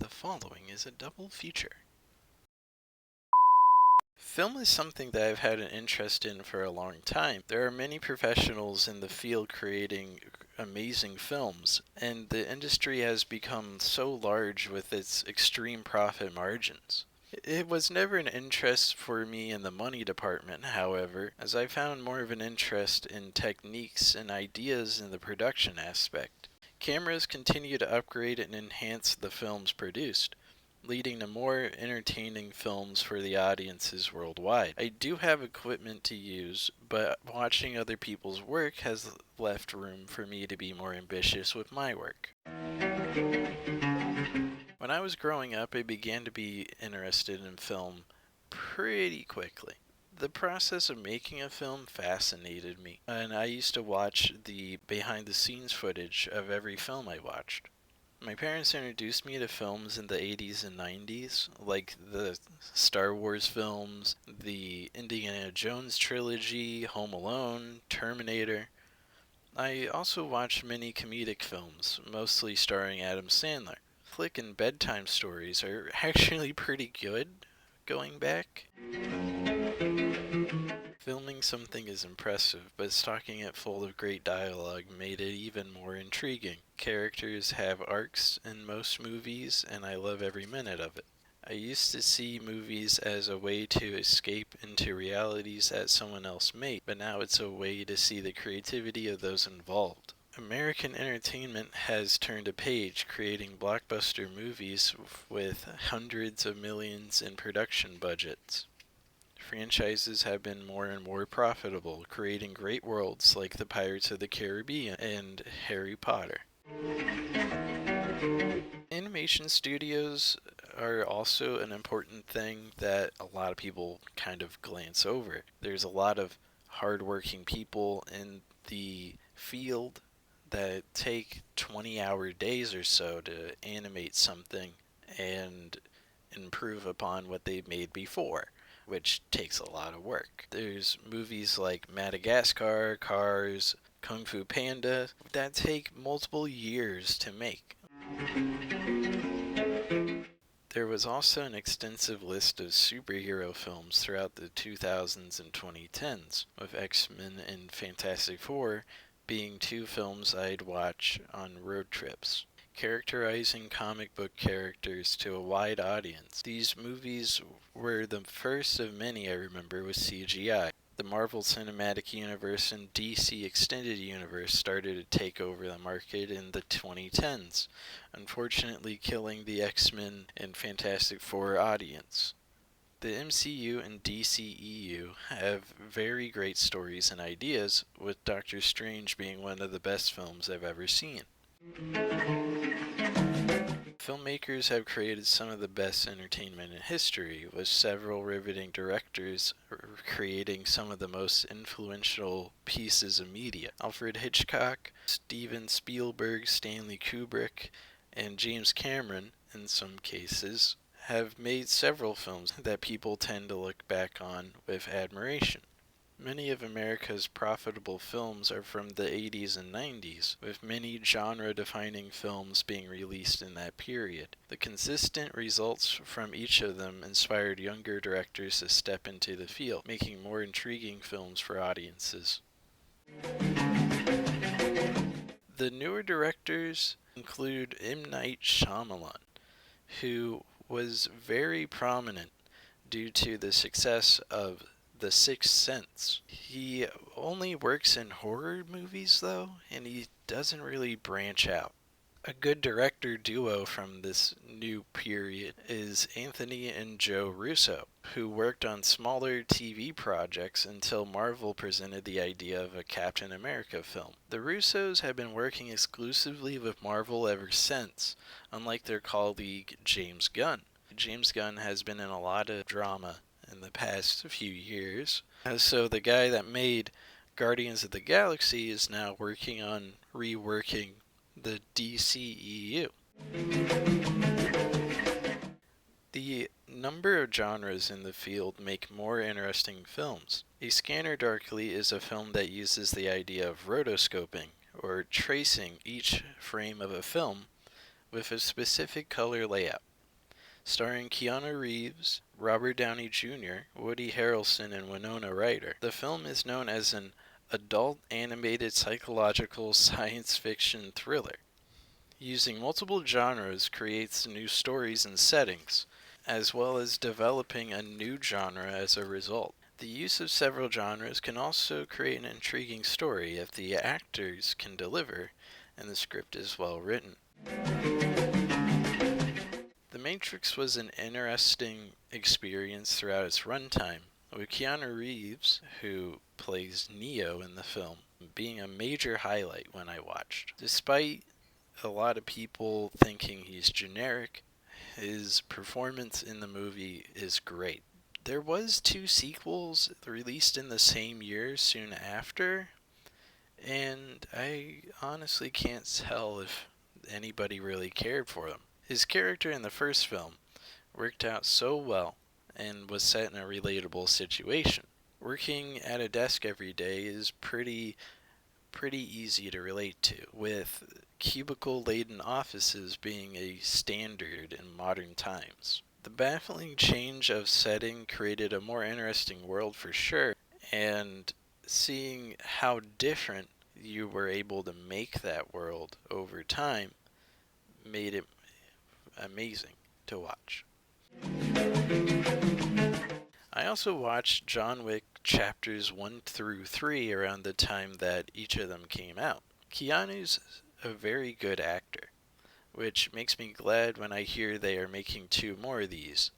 The following is a double feature. Film is something that I've had an interest in for a long time. There are many professionals in the field creating amazing films, and the industry has become so large with its extreme profit margins. It was never an interest for me in the money department, however, as I found more of an interest in techniques and ideas in the production aspect. Cameras continue to upgrade and enhance the films produced, leading to more entertaining films for the audiences worldwide. I do have equipment to use, but watching other people's work has left room for me to be more ambitious with my work. When I was growing up, I began to be interested in film pretty quickly. The process of making a film fascinated me, and I used to watch the behind the scenes footage of every film I watched. My parents introduced me to films in the 80s and 90s, like the Star Wars films, the Indiana Jones trilogy, Home Alone, Terminator. I also watched many comedic films, mostly starring Adam Sandler. Flick and bedtime stories are actually pretty good, going back. Filming something is impressive, but stocking it full of great dialogue made it even more intriguing. Characters have arcs in most movies, and I love every minute of it. I used to see movies as a way to escape into realities that someone else made, but now it's a way to see the creativity of those involved. American entertainment has turned a page, creating blockbuster movies with hundreds of millions in production budgets. Franchises have been more and more profitable, creating great worlds like the Pirates of the Caribbean and Harry Potter. Animation studios are also an important thing that a lot of people kind of glance over. There's a lot of hardworking people in the field that take 20-hour days or so to animate something and improve upon what they've made before, which takes a lot of work. There's movies like Madagascar, Cars, Kung Fu Panda that take multiple years to make. There was also an extensive list of superhero films throughout the 2000s and 2010s, with X-Men and Fantastic Four being two films I'd watch on road trips, characterizing comic book characters to a wide audience. These movies were the first of many I remember with CGI. The Marvel Cinematic Universe and DC Extended Universe started to take over the market in the 2010s, unfortunately killing the X-Men and Fantastic Four audience. The MCU and DCEU have very great stories and ideas, with Doctor Strange being one of the best films I've ever seen. Filmmakers have created some of the best entertainment in history, with several riveting directors creating some of the most influential pieces of media. Alfred Hitchcock, Steven Spielberg, Stanley Kubrick, and James Cameron, in some cases, have made several films that people tend to look back on with admiration. Many of America's profitable films are from the 80s and 90s, with many genre-defining films being released in that period. The consistent results from each of them inspired younger directors to step into the field, making more intriguing films for audiences. The newer directors include M. Night Shyamalan, who was very prominent due to the success of The Sixth Sense. He only works in horror movies though, and he doesn't really branch out. A good director duo from this new period is Anthony and Joe Russo, who worked on smaller TV projects until Marvel presented the idea of a Captain America film. The Russos have been working exclusively with Marvel ever since, unlike their colleague James Gunn. James Gunn has been in a lot of drama in the past few years, so the guy that made Guardians of the Galaxy is now working on reworking the DCEU. The number of genres in the field make more interesting films. A Scanner Darkly is a film that uses the idea of rotoscoping, or tracing each frame of a film with a specific color layout. starring Keanu Reeves, Robert Downey Jr., Woody Harrelson, and Winona Ryder. The film is known as an adult animated psychological science fiction thriller. Using multiple genres creates new stories and settings, as well as developing a new genre as a result. The use of several genres can also create an intriguing story if the actors can deliver and the script is well written. The Matrix was an interesting experience throughout its runtime, with Keanu Reeves, who plays Neo in the film, being a major highlight when I watched. Despite a lot of people thinking he's generic, his performance in the movie is great. There was 2 sequels released in the same year soon after, and I honestly can't tell if anybody really cared for them. His character in the first film worked out so well and was set in a relatable situation. Working at a desk every day is pretty easy to relate to, with cubicle-laden offices being a standard in modern times. The baffling change of setting created a more interesting world for sure, and seeing how different you were able to make that world over time made it amazing to watch. I also watched John Wick chapters 1 through 3 around the time that each of them came out. Keanu's a very good actor, which makes me glad when I hear they are making 2 more of these.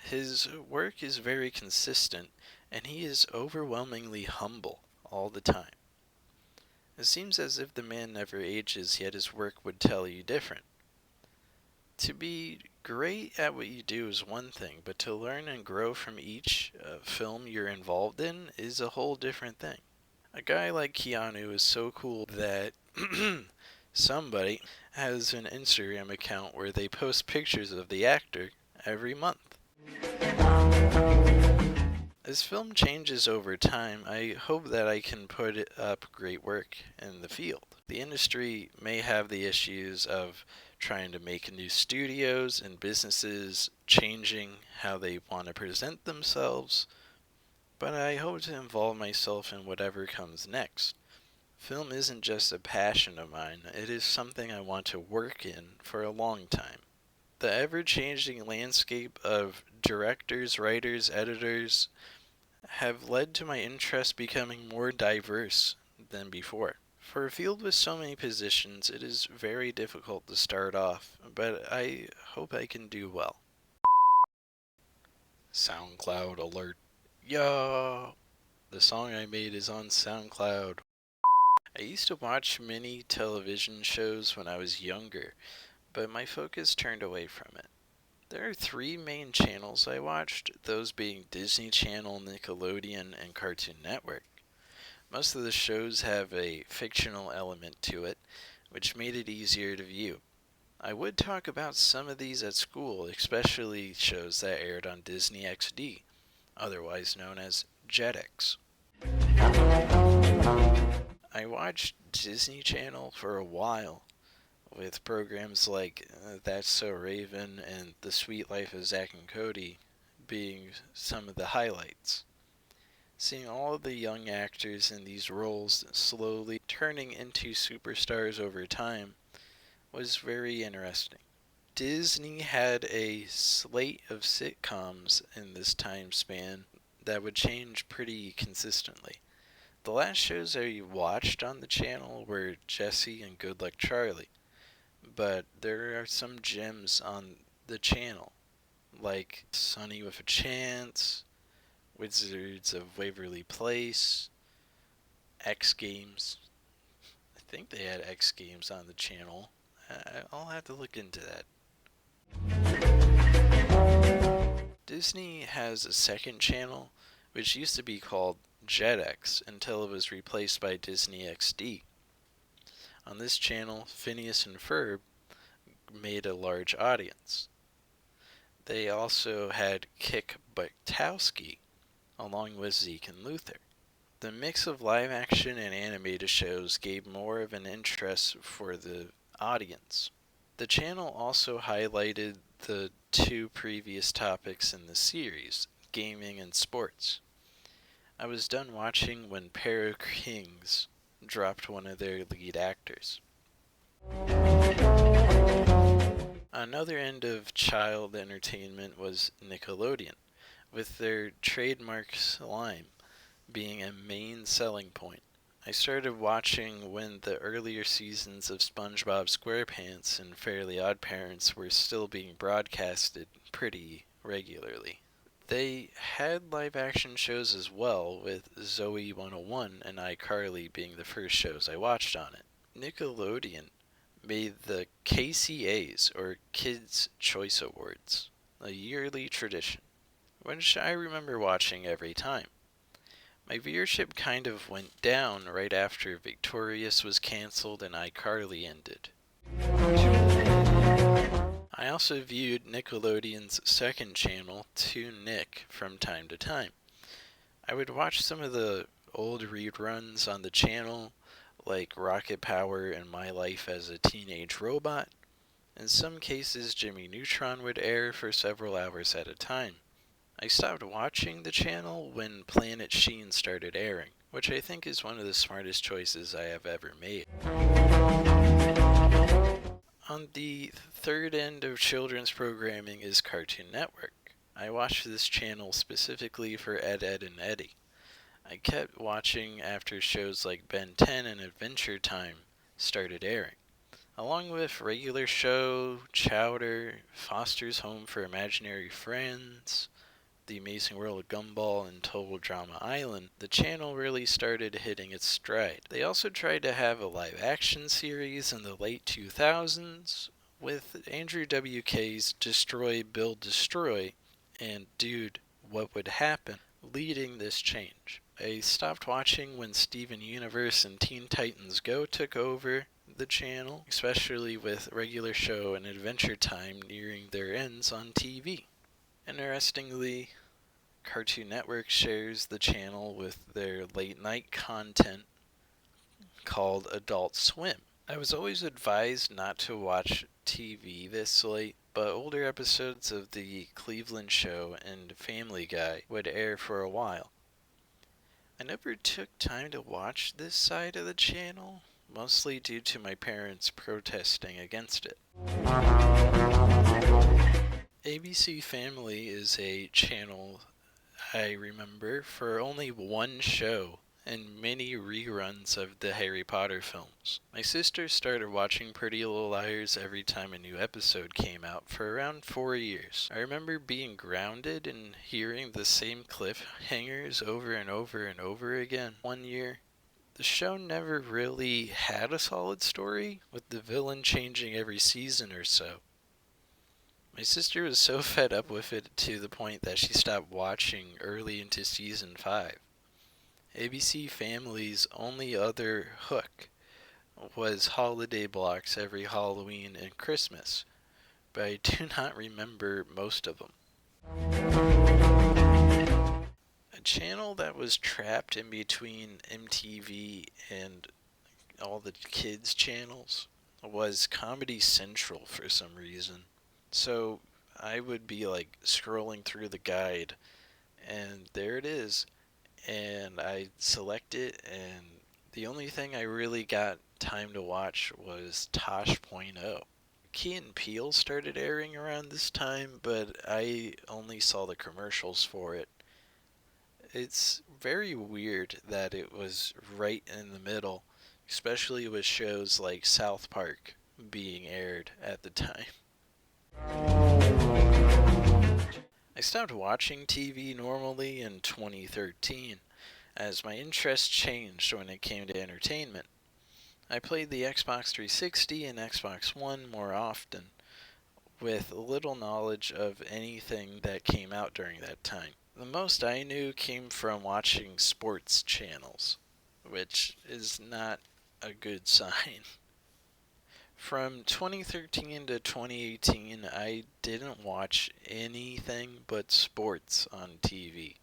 His work is very consistent, and he is overwhelmingly humble all the time. It seems as if the man never ages, yet his work would tell you different. To be great at what you do is one thing, but to learn and grow from each film you're involved in is a whole different thing. A guy like Keanu is so cool that somebody has an Instagram account where they post pictures of the actor every month. As film changes over time, I hope that I can put up great work in the field. The industry may have the issues of trying to make new studios and businesses changing how they want to present themselves, but I hope to involve myself in whatever comes next. Film isn't just a passion of mine, it is something I want to work in for a long time. The ever-changing landscape of directors, writers, editors have led to my interest becoming more diverse than before. For a field with so many positions, it is very difficult to start off, but I hope I can do well. SoundCloud alert. Yo! The song I made is on SoundCloud. I used to watch many television shows when I was younger, but my focus turned away from it. There are 3 main channels I watched, those being Disney Channel, Nickelodeon, and Cartoon Network. Most of the shows have a fictional element to it, which made it easier to view. I would talk about some of these at school, especially shows that aired on Disney XD, otherwise known as Jetix. I watched Disney Channel for a while, with programs like That's So Raven and The Sweet Life of Zack and Cody being some of the highlights. Seeing all of the young actors in these roles slowly turning into superstars over time was very interesting. Disney had a slate of sitcoms in this time span that would change pretty consistently. The last shows I watched on the channel were Jessie and Good Luck Charlie, but there are some gems on the channel, like Sunny with a Chance, Wizards of Waverly Place, X Games. I think they had X Games on the channel. I'll have to look into that. Disney has a second channel, which used to be called Jetix until it was replaced by Disney XD. On this channel, Phineas and Ferb made a large audience. They also had Kick Buttowski, along with Zeke and Luther. The mix of live action and animated shows gave more of an interest for the audience. The channel also highlighted the two previous topics in the series, gaming and sports. I was done watching when Para Kings dropped one of their lead actors. Another end of child entertainment was Nickelodeon, with their trademark slime being a main selling point. I started watching when the earlier seasons of SpongeBob SquarePants and Fairly Odd Parents were still being broadcasted pretty regularly. They had live action shows as well, with Zoe 101 and iCarly being the first shows I watched on it. Nickelodeon made the KCAs, or Kids' Choice Awards, a yearly tradition, which I remember watching every time. My viewership kind of went down right after Victorious was cancelled and iCarly ended. I also viewed Nickelodeon's second channel, ToonNick, from time to time. I would watch some of the old reruns on the channel, like Rocket Power and My Life as a Teenage Robot. In some cases, Jimmy Neutron would air for several hours at a time. I stopped watching the channel when Planet Sheen started airing, which I think is one of the smartest choices I have ever made. On the third end of children's programming is Cartoon Network. I watched this channel specifically for Ed, Edd n Eddy. I kept watching after shows like Ben 10 and Adventure Time started airing, along with Regular Show, Chowder, Foster's Home for Imaginary Friends, The Amazing World of Gumball, and Total Drama Island. The channel really started hitting its stride. They also tried to have a live-action series in the late 2000s with Andrew WK's Destroy, Build, Destroy and Dude, What Would Happen leading this change. I stopped watching when Steven Universe and Teen Titans Go took over the channel, especially with Regular Show and Adventure Time nearing their ends on TV. Interestingly, Cartoon Network shares the channel with their late-night content called Adult Swim. I was always advised not to watch TV this late, but older episodes of The Cleveland Show and Family Guy would air for a while. I never took time to watch this side of the channel, mostly due to my parents protesting against it. ABC Family is a channel I remember for only one show and many reruns of the Harry Potter films. My sister started watching Pretty Little Liars every time a new episode came out for around 4 years. I remember being grounded and hearing the same cliffhangers over and over and over again. One year, the show never really had a solid story, with the villain changing every season or so. My sister was so fed up with it to the point that she stopped watching early into season 5. ABC Family's only other hook was holiday blocks every Halloween and Christmas, but I do not remember most of them. A channel that was trapped in between MTV and all the kids' channels was Comedy Central for some reason. So I would be like scrolling through the guide, and there it is, and I select it, and the only thing I really got time to watch was Tosh.0. Key and Peele started airing around this time, but I only saw the commercials for it. It's very weird that it was right in the middle, especially with shows like South Park being aired at the time. I stopped watching TV normally in 2013, as my interests changed when it came to entertainment. I played the Xbox 360 and Xbox One more often, with little knowledge of anything that came out during that time. The most I knew came from watching sports channels, which is not a good sign. From 2013 to 2018, I didn't watch anything but sports on TV.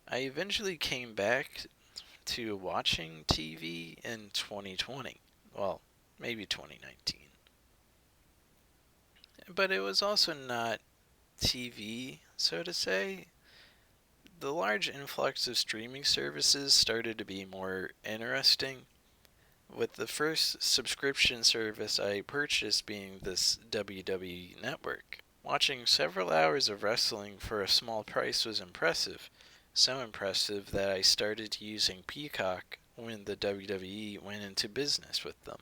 I eventually came back to watching TV in 2020. Well, maybe 2019. But it was also not TV, so to say. The large influx of streaming services started to be more interesting, with the first subscription service I purchased being this WWE network. Watching several hours of wrestling for a small price was impressive, so impressive that I started using Peacock when the WWE went into business with them.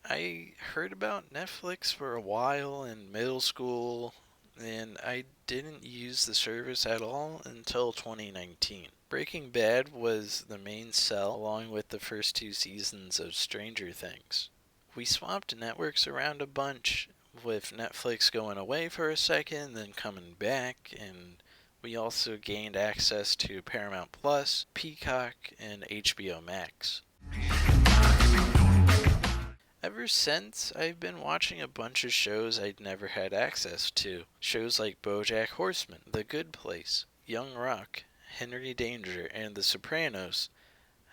I heard about Netflix for a while in middle school, and I didn't use the service at all until 2019. Breaking Bad was the main sell, along with the first 2 seasons of Stranger Things. We swapped networks around a bunch, with Netflix going away for a second, then coming back, and we also gained access to Paramount Plus, Peacock, and HBO Max. Ever since, I've been watching a bunch of shows I'd never had access to. Shows like BoJack Horseman, The Good Place, Young Rock, Henry Danger, and The Sopranos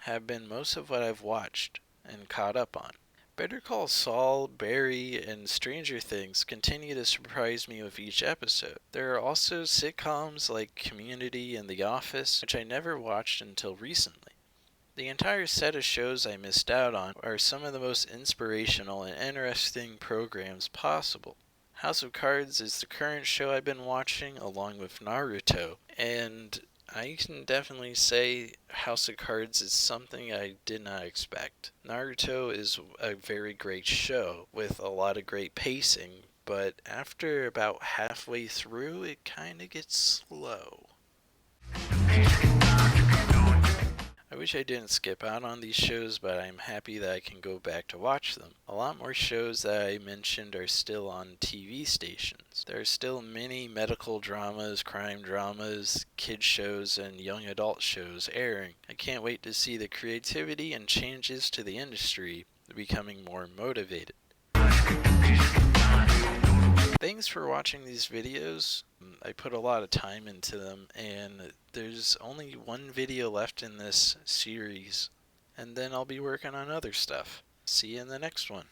have been most of what I've watched and caught up on. Better Call Saul, Barry, and Stranger Things continue to surprise me with each episode. There are also sitcoms like Community and The Office, which I never watched until recently. The entire set of shows I missed out on are some of the most inspirational and interesting programs possible. House of Cards is the current show I've been watching, along with Naruto, and I can definitely say House of Cards is something I did not expect. Naruto is a very great show with a lot of great pacing, but after about halfway through, it kind of gets slow. I wish I didn't skip out on these shows, but I'm happy that I can go back to watch them. A lot more shows that I mentioned are still on TV stations. There are still many medical dramas, crime dramas, kid shows, and young adult shows airing. I can't wait to see the creativity and changes to the industry becoming more motivated. Thanks for watching these videos. I put a lot of time into them, and there's only one video left in this series, and then I'll be working on other stuff. See you in the next one.